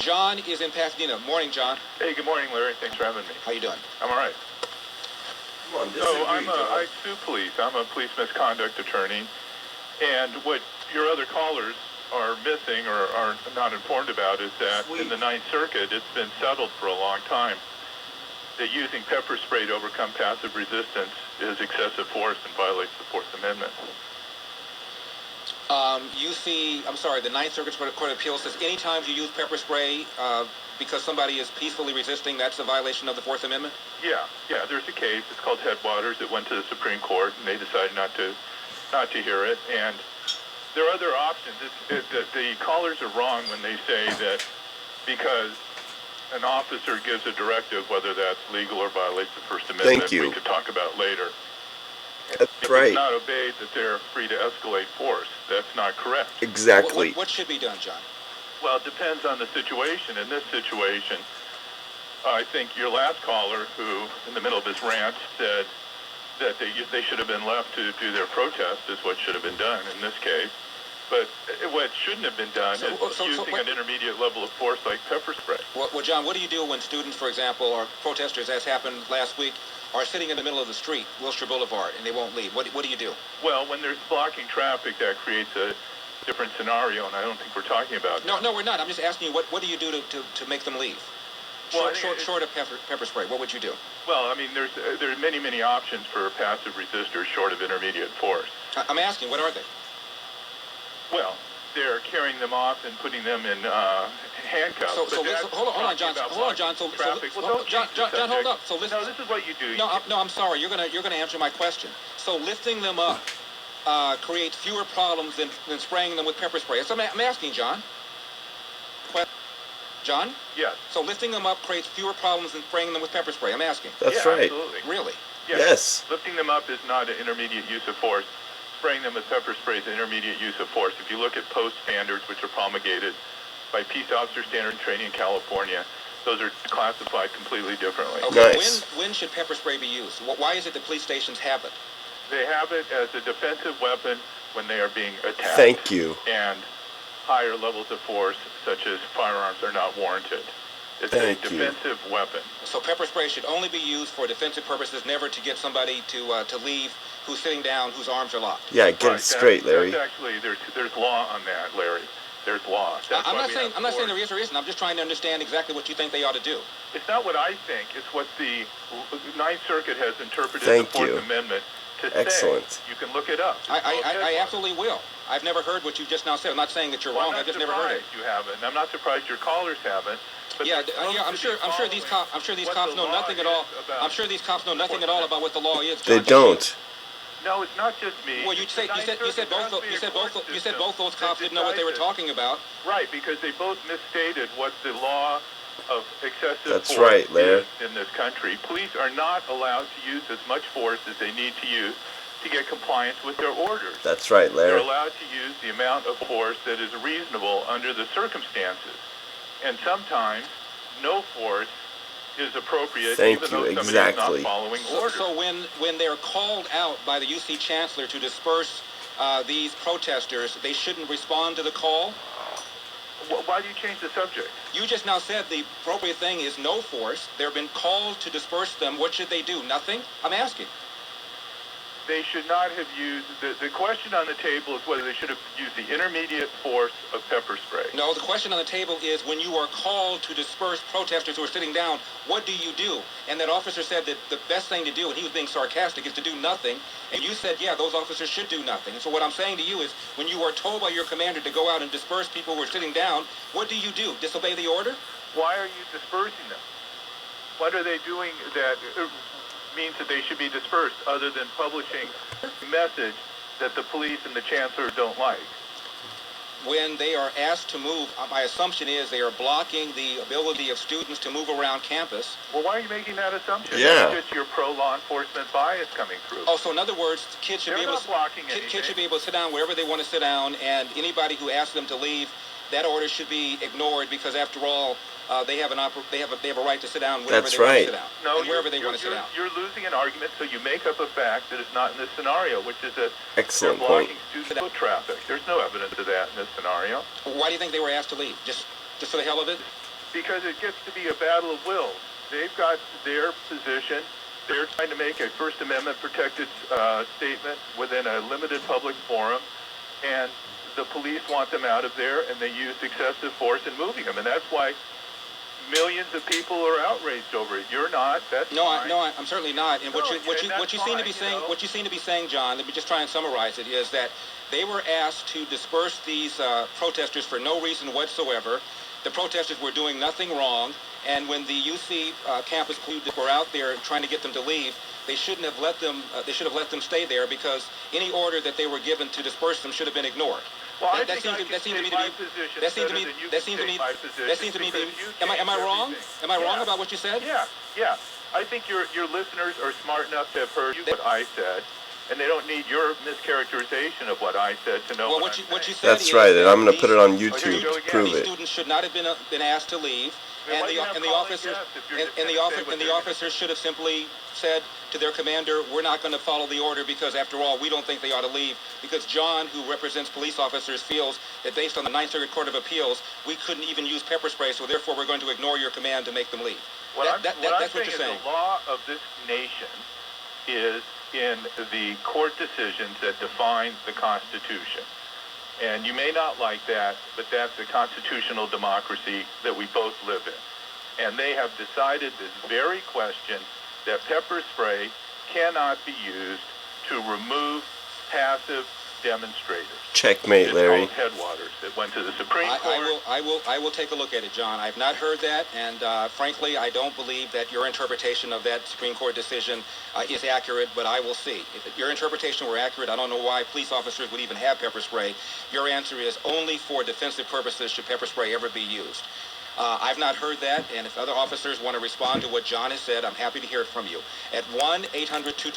John is in Pasadena. Morning, John. Hey, good morning, Larry. Thanks for having me. How you doing? I'm all right. Come on, I sue police. I'm a police misconduct attorney, and what your other callers are missing or are not informed about is that in the Ninth Circuit, it's been settled for a long time that using pepper spray to overcome passive resistance is excessive force and violates the Fourth Amendment. The Ninth Circuit Court of Appeals says anytime you use pepper spray because somebody is peacefully resisting, that's a violation of the Fourth Amendment? Yeah. There's a case. It's called Headwaters. It went to the Supreme Court, and they decided not to hear it. And there are other options. The callers are wrong when they say that because an officer gives a directive, whether that's legal or violates the First Amendment, we could talk about later. That's if right. it's not obeyed, that they're free to escalate force. That's not correct. Exactly. What should be done, John? Well, it depends on the situation. In this situation, I think your last caller, who in the middle of his rant said that they should have been left to do their protest, is what should have been done in this case. But what shouldn't have been done is using an intermediate level of force like pepper spray. Well, John, what do you do when students, for example, or protesters, as happened last week, are sitting in the middle of the street, Wilshire Boulevard, and they won't leave? What do you do? Well, when there's blocking traffic, that creates a different scenario, and I don't think we're talking about that. No, we're not. I'm just asking you, what do you do to make them leave? Short of pepper spray, what would you do? Well, I mean, there's many options for passive resistors short of intermediate force. I'm asking, what are they? Well, they're carrying them off and putting them in handcuffs. Hold on, John. John, hold up. So listen. No, this is what you do. No, I'm sorry. You're gonna answer my question. So lifting them up creates fewer problems than spraying them with pepper spray. So I'm asking, John. John? Yes. So lifting them up creates fewer problems than spraying them with pepper spray. I'm asking. That's right. Absolutely. Really? Yes. Lifting them up is not an intermediate use of force. Spraying them with pepper spray is an intermediate use of force. If you look at post standards, which are promulgated by Peace Officer Standard Training in California, those are classified completely differently. Okay. Nice. When should pepper spray be used? Why is it that police stations have it? They have it as a defensive weapon when they are being attacked. Thank you. And higher levels of force, such as firearms, are not warranted. It's a defensive weapon. So pepper spray should only be used for defensive purposes, never to get somebody to leave who's sitting down, whose arms are locked. Yeah, get it straight, Larry. That's actually, there's law on that, Larry. There's law. I'm not saying there is or isn't. I'm just trying to understand exactly what you think they ought to do. It's not what I think. It's what the Ninth Circuit has interpreted the Fourth Amendment to say. Excellent. You can look it up. I absolutely will. I've never heard what you just now said. I'm not saying that you're wrong. I've just never heard it. You haven't. I'm not surprised your callers haven't. But I'm sure these cops know nothing at all. I'm sure these cops know nothing at all about what the law is. They don't. No, it's not just me. Well, you said both those cops didn't know what they were talking about. Right, because they both misstated what the law of excessive force Larry. is in this country. Police are not allowed to use as much force as they need to use to get compliance with their orders. That's right, Larry. They're allowed to use the amount of force that is reasonable under the circumstances. And sometimes no force is appropriate even though somebody is not following orders. So when they're called out by the UC Chancellor to disperse these protesters, they shouldn't respond to the call? Why do you change the subject? You just now said the appropriate thing is no force. They've been called to disperse them. What should they do? Nothing? I'm asking. They should not have used, the question on the table is whether they should have used the intermediate force of pepper spray. No, the question on the table is when you are called to disperse protesters who are sitting down, what do you do? And that officer said that the best thing to do, and he was being sarcastic, is to do nothing. And you said, yeah, those officers should do nothing. And so what I'm saying to you is when you are told by your commander to go out and disperse people who are sitting down, what do you do? Disobey the order? Why are you dispersing them? What are they doing that means that they should be dispersed other than publishing a message that the police and the chancellor don't like? When they are asked to move, my assumption is they are blocking the ability of students to move around campus. Well, why are you making that assumption? Yeah. That's just your pro-law enforcement bias coming through. Oh, so in other words, kids should be able to sit down wherever they want to sit down, and anybody who asks them to leave, that order should be ignored because, after all, they have a right to sit down wherever they want to sit down. No, wherever they want to sit down. You're losing an argument, so you make up a fact that is not in this scenario, which is that Excellent they're blocking student foot traffic. There's no evidence of that in this scenario. Why do you think they were asked to leave? Just for the hell of it? because it gets to be a battle of wills. They've got their position. They're trying to make a First Amendment protected statement within a limited public forum, and the police want them out of there, and they use excessive force in moving them, and that's why millions of people are outraged over it. You're not. That's fine. I'm certainly not. And what you seem to be saying, John, let me just try and summarize it, is that they were asked to disperse these protesters for no reason whatsoever. The protesters were doing nothing wrong, and when the UC campus police were out there trying to get them to leave, they shouldn't have let them. They should have let them stay there, because any order that they were given to disperse them should have been ignored. Well, That seems to me to be. Am I wrong? Am I wrong about what you said? Yeah. I think your listeners are smart enough to have heard what I said, and they don't need your mischaracterization of what I said to know what you said. That's right, and I'm going to put it on YouTube to prove these it. Students should not have been asked to leave, and the officers should have simply said to their commander, "We're not going to follow the order because, after all, we don't think they ought to leave." Because John, who represents police officers, feels that based on the Ninth Circuit Court of Appeals, we couldn't even use pepper spray, so therefore we're going to ignore your command to make them leave. That's what you're saying. The law of this nation is in the court decisions that define the Constitution. And you may not like that, but that's the constitutional democracy that we both live in. And they have decided this very question, that pepper spray cannot be used to remove passive demonstrators. Checkmate, Larry. It's called Headwaters. It went to the Supreme Court. I will take a look at it, John. I've not heard that, and frankly, I don't believe that your interpretation of that Supreme Court decision is accurate, but I will see. If your interpretation were accurate, I don't know why police officers would even have pepper spray. Your answer is only for defensive purposes should pepper spray ever be used. I've not heard that, and if other officers want to respond to what John has said, I'm happy to hear it from you. At 1-800-2